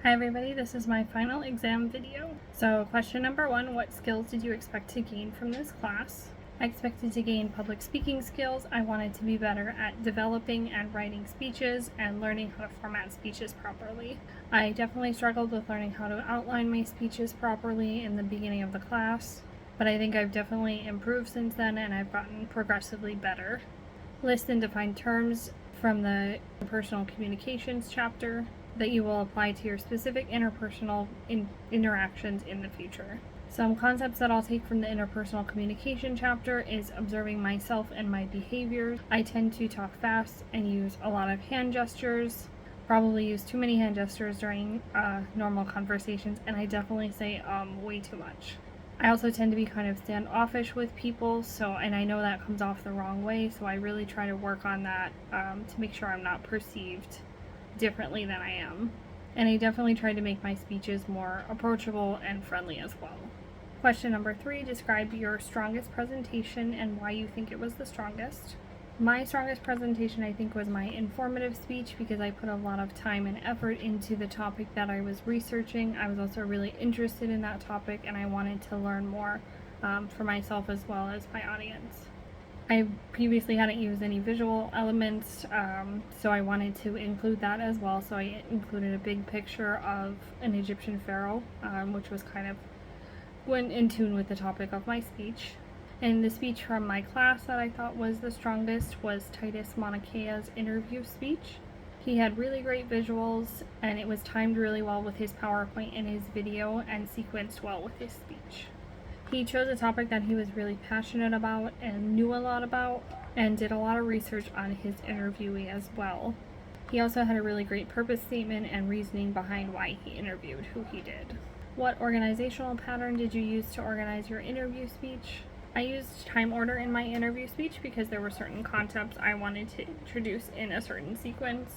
Hi everybody, this is my final exam video. So question number 1, what skills did you expect to gain from this class? I expected to gain public speaking skills. I wanted to be better at developing and writing speeches and learning how to format speeches properly. I definitely struggled with learning how to outline my speeches properly in the beginning of the class, but I think I've definitely improved since then and I've gotten progressively better. List and define terms from the personal communications chapter that you will apply to your specific interpersonal interactions in the future. Some concepts that I'll take from the interpersonal communication chapter is observing myself and my behaviors. I tend to talk fast and use a lot of hand gestures, probably use too many hand gestures during normal conversations, and I definitely say way too much. I also tend to be kind of standoffish with people, and I know that comes off the wrong way, so I really try to work on that to make sure I'm not perceived differently than I am. And I definitely try to make my speeches more approachable and friendly as well. Question number 3, describe your strongest presentation and why you think it was the strongest. My strongest presentation, I think, was my informative speech because I put a lot of time and effort into the topic that I was researching. I was also really interested in that topic and I wanted to learn more for myself as well as my audience. I previously hadn't used any visual elements, so I wanted to include that as well. So I included a big picture of an Egyptian pharaoh, which was kind of went in tune with the topic of my speech. And the speech from my class that I thought was the strongest was Titus Monakea's interview speech. He had really great visuals, and it was timed really well with his PowerPoint and his video, and sequenced well with his speech. He chose a topic that he was really passionate about and knew a lot about, and did a lot of research on his interviewee as well. He also had a really great purpose statement and reasoning behind why he interviewed who he did. What organizational pattern did you use to organize your interview speech? I used time order in my interview speech because there were certain concepts I wanted to introduce in a certain sequence.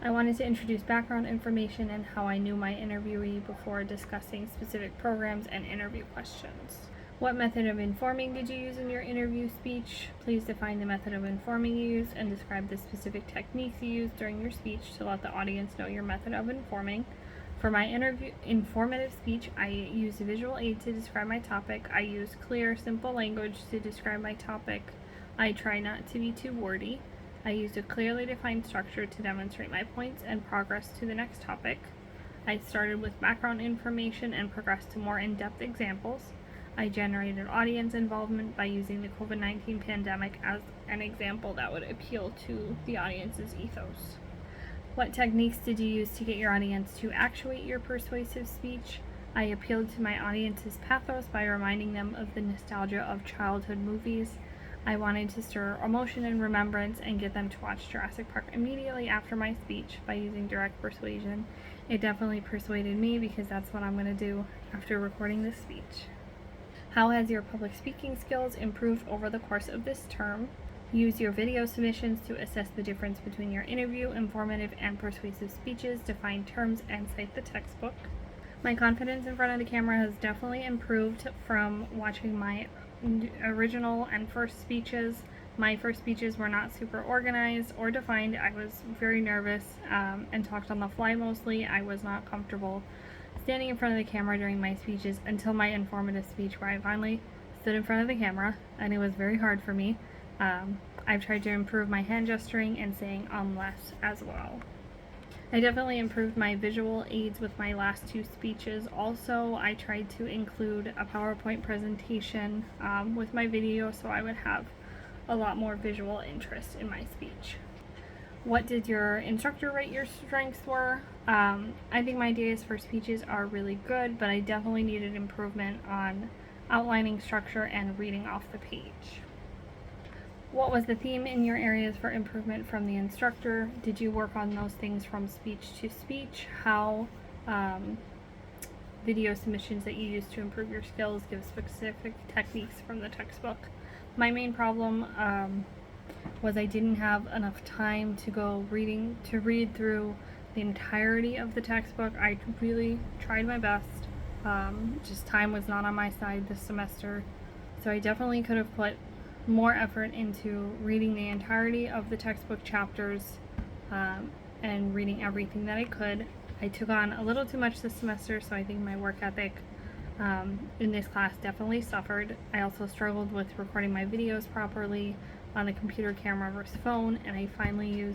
I wanted to introduce background information and how I knew my interviewee before discussing specific programs and interview questions. What method of informing did you use in your interview speech? Please define the method of informing you used and describe the specific techniques you used during your speech to let the audience know your method of informing. For my informative speech, I used a visual aid to describe my topic. I used clear, simple language to describe my topic. I try not to be too wordy. I used a clearly defined structure to demonstrate my points and progress to the next topic. I started with background information and progressed to more in-depth examples. I generated audience involvement by using the COVID-19 pandemic as an example that would appeal to the audience's ethos. What techniques did you use to get your audience to actuate your persuasive speech? I appealed to my audience's pathos by reminding them of the nostalgia of childhood movies. I wanted to stir emotion and remembrance and get them to watch Jurassic Park immediately after my speech by using direct persuasion. It definitely persuaded me because that's what I'm going to do after recording this speech. How has your public speaking skills improved over the course of this term? Use your video submissions to assess the difference between your interview, informative, and persuasive speeches, define terms, and cite the textbook. My confidence in front of the camera has definitely improved from watching my original and first speeches. My first speeches were not super organized or defined. I was very nervous and talked on the fly mostly. I was not comfortable standing in front of the camera during my speeches until my informative speech, where I finally stood in front of the camera, and it was very hard for me. I've tried to improve my hand gesturing and saying less as well. I definitely improved my visual aids with my last 2 speeches. Also, I tried to include a PowerPoint presentation with my video so I would have a lot more visual interest in my speech. What did your instructor rate your strengths were? I think my ideas for speeches are really good, but I definitely needed improvement on outlining structure and reading off the page. What was the theme in your areas for improvement from the instructor? Did you work on those things from speech to speech? How video submissions that you use to improve your skills give specific techniques from the textbook. My main problem was I didn't have enough time to read through the entirety of the textbook. I really tried my best. Just time was not on my side this semester. So I definitely could have put more effort into reading the entirety of the textbook chapters and reading everything that I could. I took on a little too much this semester, so I think my work ethic in this class definitely suffered. I also struggled with recording my videos properly on a computer camera versus phone, and I finally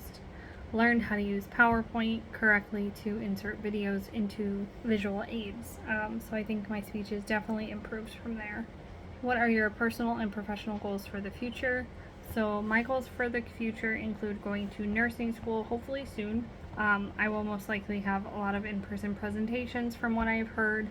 learned how to use PowerPoint correctly to insert videos into visual aids. So I think my speech is definitely improved from there. What are your personal and professional goals for the future? So my goals for the future include going to nursing school, hopefully soon. I will most likely have a lot of in-person presentations from what I've heard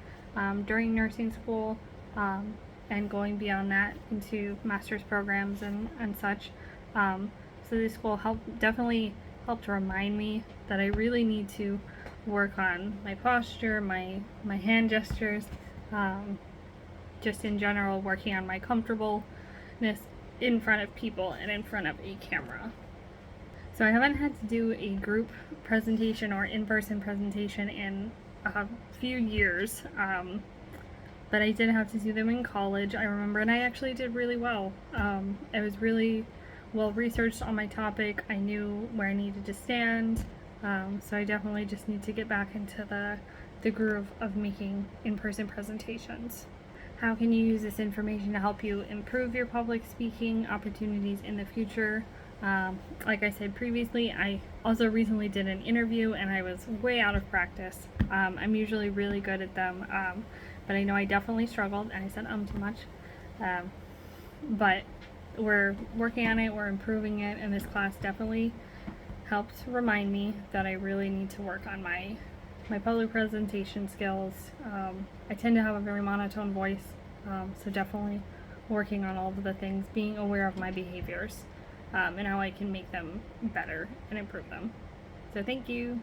during nursing school, and going beyond that into master's programs and such. So this will definitely help to remind me that I really need to work on my posture, my hand gestures, just in general working on my comfortableness in front of people and in front of a camera. So I haven't had to do a group presentation or in-person presentation in a few years, but I did have to do them in college, I remember, and I actually did really well. I was really well researched on my topic. I knew where I needed to stand, so I definitely just need to get back into the groove of making in-person presentations. How can you use this information to help you improve your public speaking opportunities in the future? Like I said previously, I also recently did an interview and I was way out of practice. I'm usually really good at them, but I know I definitely struggled, and I said too much. But we're working on it, we're improving it, and this class definitely helped remind me that I really need to work on my public presentation skills. I tend to have a very monotone voice, so definitely working on all of the things, being aware of my behaviors, and how I can make them better and improve them. So thank you.